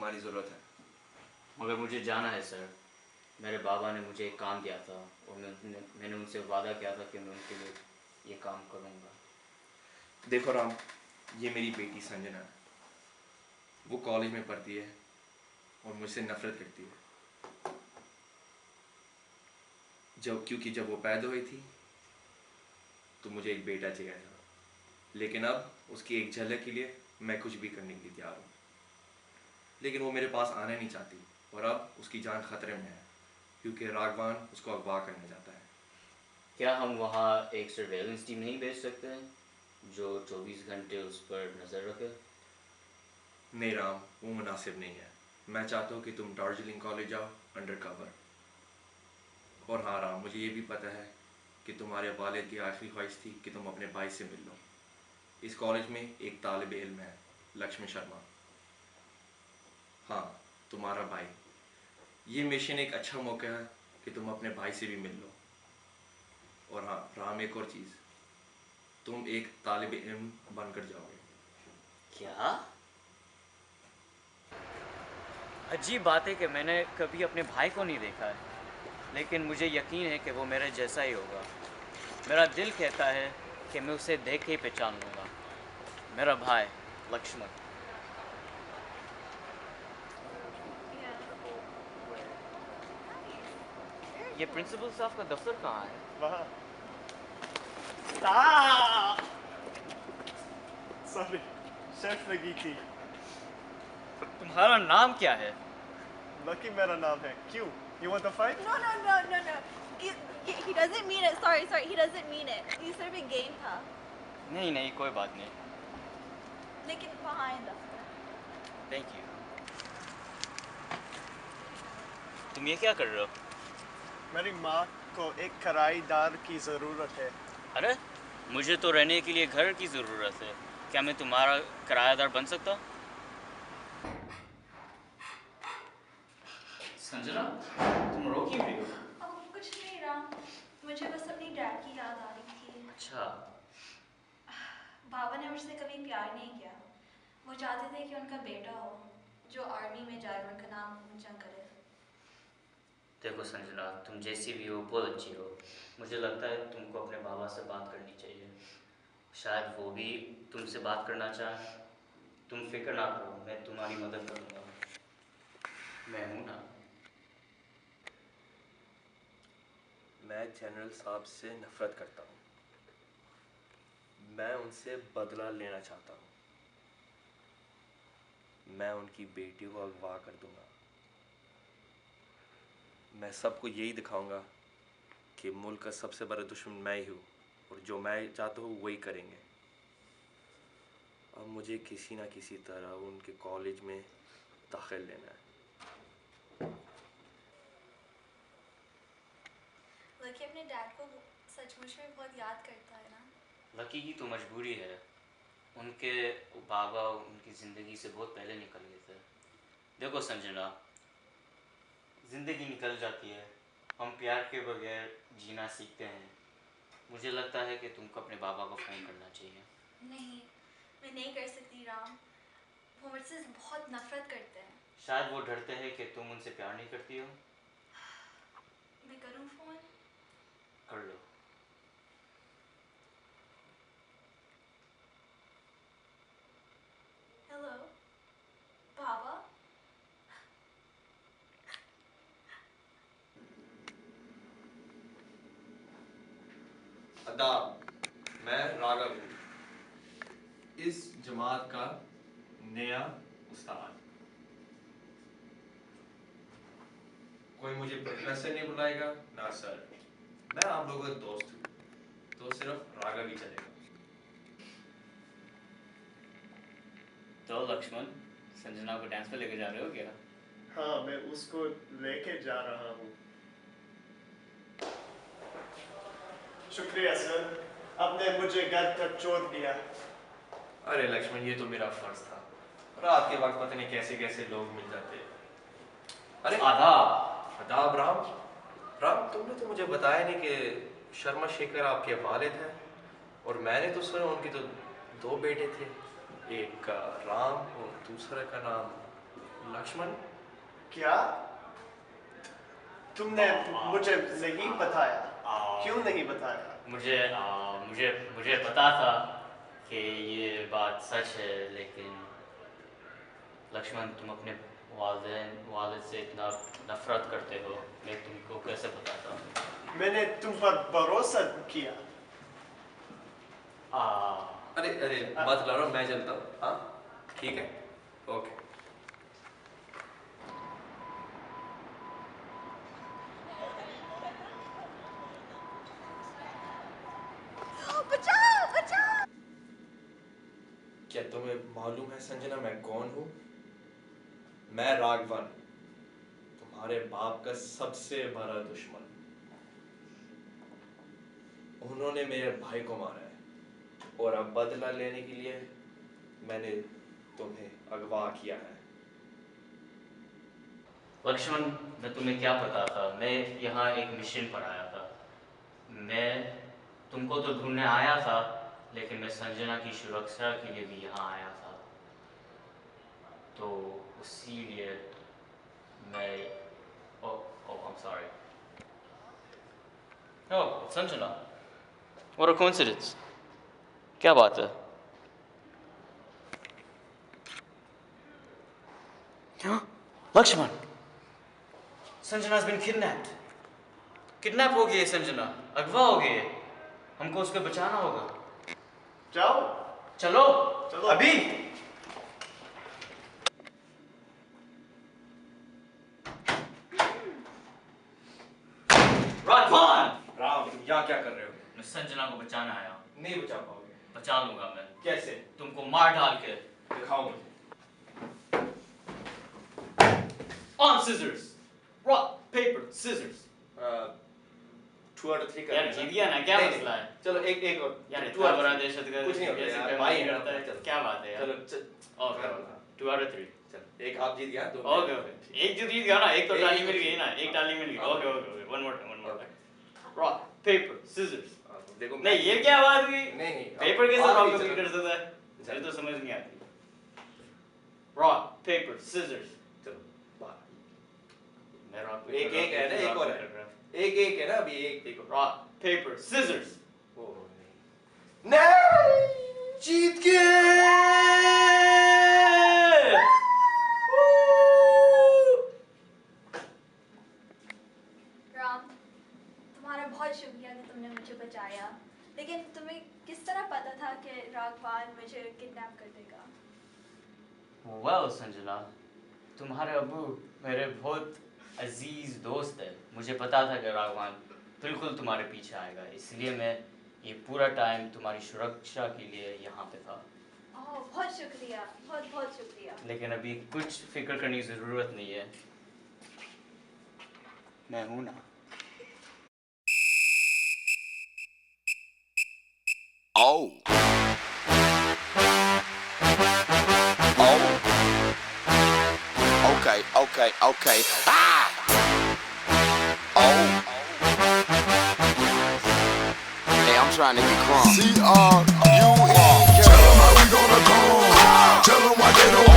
तुम्हारी ज़रूरत है। मगर मुझे जाना है सर। मेरे बाबा ने मुझे एक काम दिया था और मैंने उनसे वादा किया था कि मैं उनके लिए ये काम करूँगा। देखो राम, ये मेरी बेटी संजना है। वो कॉलेज में पढ़ती है और मुझसे नफरत करती है। क्योंकि जब वो पैदा हुई थी तो मुझे एक बेटा चाहिए था, लेकिन अब उसकी एक झलक के लिए मैं कुछ भी करने के लिए तैयार हूँ। लेकिन वो मेरे पास आना नहीं चाहती और अब उसकी जान खतरे में है क्योंकि राघवान उसको अगवा करने जाता है। क्या हम वहाँ एक सर्वेलेंस टीम नहीं भेज सकते हैं जो 24 घंटे उस पर नज़र रखे? नहीं राम, वो मुनासिब नहीं है। मैं चाहता हूँ कि तुम दार्जिलिंग कॉलेज जाओ अंडर कवर। और हाँ राम, मुझे ये भी पता है कि तुम्हारे वालिद की आखिरी ख्वाहिश थी कि तुम अपने भाई से मिल लो। इस कॉलेज में एक तालिब इल्म है, लक्ष्मी शर्मा। हाँ, तुम्हारा भाई। ये मिशन एक अच्छा मौका है कि तुम अपने भाई से भी मिल लो। और हाँ राम, एक और चीज़, तुम एक तालिब इल्म बनकर जाओगे। क्या? अजीब बात है कि मैंने कभी अपने भाई को नहीं देखा है, लेकिन मुझे यकीन है कि वो मेरे जैसा ही होगा। मेरा दिल कहता है कि मैं उसे देख के ही पहचान लूँगा। मेरा भाई लक्ष्मण। ये प्रिंसिपल साहब का दफ्तर कहाँ है? वहाँ। सॉरी, शर्ट लगी थी। तुम्हारा नाम क्या है? लकी मेरा नाम है। क्यों? You want to fight? No. He doesn't mean it. Sorry. He doesn't mean it. ये सिर्फ एक गेम था। नहीं, कोई बात नहीं। लेकिन वहाँ है दफ्तर। Thank you. तुम ये क्या कर रहे हो? मेरी माँ को एक किराएदार की ज़रूरत है। अरे, मुझे तो रहने के लिए घर की ज़रूरत है। क्या मैं तुम्हारा किराएदार बन सकता? संजना, तुम रो क्यों रही हो? कुछ नहीं राम, मुझे बस अपनी डैड की याद आ रही थी। अच्छा। बाबा ने मुझसे कभी प्यार नहीं किया। वो चाहते थे कि उनका बेटा हो जो आर्मी में जाए, उनका नाम ऊंचा करे। देखो संजना, तुम जैसी भी हो बहुत अच्छी हो। मुझे लगता है तुमको अपने बाबा से बात करनी चाहिए। शायद वो भी तुमसे बात करना चाहे। तुम फिक्र ना करो, मैं तुम्हारी मदद करूँगा। मैं हूँ ना। मैं जनरल साहब से नफरत करता हूँ। मैं उनसे बदला लेना चाहता हूँ। मैं उनकी बेटी को अगवा कर दूंगा। मैं सबको यही दिखाऊंगा कि मुल्क का सबसे बड़ा दुश्मन मैं ही हूँ और जो मैं चाहता हूँ वही करेंगे। अब मुझे किसी ना किसी तरह उनके कॉलेज में दाखिल लेना है। लकी अपने डैड को सचमुच में बहुत याद करता है ना। लकी की तो मजबूरी है। उनके बाबा उनकी ज़िंदगी से बहुत पहले निकल गए थे। देखो संजना, ज़िंदगी निकल जाती है, हम प्यार के बगैर जीना सीखते हैं। मुझे लगता है कि तुमको अपने बाबा को फ़ोन करना चाहिए। नहीं, मैं नहीं कर सकती राम। वो मुझसे बहुत नफरत करते हैं। शायद वो डरते हैं कि तुम उनसे प्यार नहीं करती हो। मैं करूँ फ़ोन? कर लो। हेलो बाबा। अदाब, मैं राघव हूँ, इस जमात का नया उस्ताद। कोई मुझे प्रोफेसर नहीं बुलाएगा ना सर। मैं आप लोगों का दोस्त हूँ, तो सिर्फ राघव ही चलेगा। तो लक्ष्मण, संजना को डांस पे लेके जा रहे हो क्या? हाँ, मैं उसको लेके जा रहा हूँ। शुक्रिया सर, आपने मुझे घर तक छोड़ दिया। अरे लक्ष्मण, ये तो मेरा फर्ज था। रात के वक्त पता नहीं कैसे कैसे लोग मिल जाते। अरे आदाब। आदाब राम। राम, तुमने तो मुझे बताया नहीं कि शर्मा शेखर आपके वालिद हैं। और मैंने तो सुना उनके तो दो बेटे थे, एक का राम और दूसरे का नाम लक्ष्मण, क्या तुमने मुझे नहीं बताया? क्यों नहीं बताया? मुझे पता था कि ये बात सच है, लेकिन लक्ष्मण तुम अपने वालिद से इतना नफरत करते हो, मैं तुमको कैसे बताता? मैंने तुम पर भरोसा किया। अरे अरे मत लड़ो, मैं चलता हूँ। हाँ ठीक है, ओके। बचाओ बचाओ। क्या तुम्हें मालूम है संजना मैं कौन हूँ? मैं राघवन, तुम्हारे बाप का सबसे बड़ा दुश्मन। उन्होंने मेरे भाई को मारा है और अब बदला लेने के लिए मैंने तुम्हें अगवा किया है। लक्ष्मण, मैं तुम्हें क्या पता था? मैं यहाँ एक मिशन पर आया था। मैं तुमको तो ढूंढने आया था, लेकिन मैं संजना की सुरक्षा के लिए भी यहाँ आया था। तो इसीलिए मैं I'm sorry. Oh, Sanjana, what a coincidence. क्या बात है? Lakshman, Sanjana has been kidnapped. Kidnap हो गई है संजना, अगवा हो गई है। हमको उसको बचाना होगा। जाओ, चलो चलो। अभी। राघवन! राम, तुम यहाँ क्या कर रहे हो? मैं संजना को बचाना आया हूँ। नहीं बचा पाओगे। बचा लूंगा मैं। कैसे? तुमको मार डाल के। दिखाओ मुझे। On scissors, rock, paper, scissors. 2 out of 3 यार जीत गया ना, क्या मसला है? चलो एक और। यार 2 इतना out of बड़ा 3 दहशतगर्द कुछ नहीं होता कैसे यार, करना भाई नहीं है, करता है? चलो। क्या बात है यार? चलो ओके, 2 out of 3. चल एक आप जीत गया, 2 ओके ओके, एक जो जीत गया ना, एक तो एक टाली जीत मिल गई। गई ना, एक टाली मिल गई। हाँ। Okay okay okay, one more time. Rock, paper, scissors. देखो नहीं, ये क्या बात हुई? नहीं पेपर के साथ आप रॉक भी को चलो। कर सकता है? मुझे तो समझ नहीं आती। Rock, paper, scissors. चलो बाहर। मैं रॉक एक एक है ना, एक और है। एक है ना, अभी एक रॉक, पेपर, सिजर्स। ओ नहीं, जीत गए। राम, तुम्हारा बहुत शुक्रिया कि तुमने मुझे बचाया। लेकिन तुम्हें किस तरह पता था कि राघवान मुझे किडनैप कर देगा? वेल संजना, तुम्हारे अबू मेरे बहुत अजीज दोस्त है। मुझे पता था कि राघवान बिल्कुल तुम्हारे पीछे आएगा, इसलिए मैं ये पूरा टाइम तुम्हारी सुरक्षा के लिए यहाँ पे था। ओह, बहुत शुक्रिया, बहुत बहुत शुक्रिया। लेकिन अभी कुछ फिक्र करने की ज़रूरत नहीं है, मैं हूँ ना। Oh. Oh. Okay. Ah! Oh. Hey, I'm trying to get crunk. C-R-U-E. Tell them how we gonna go. Tell them why they don't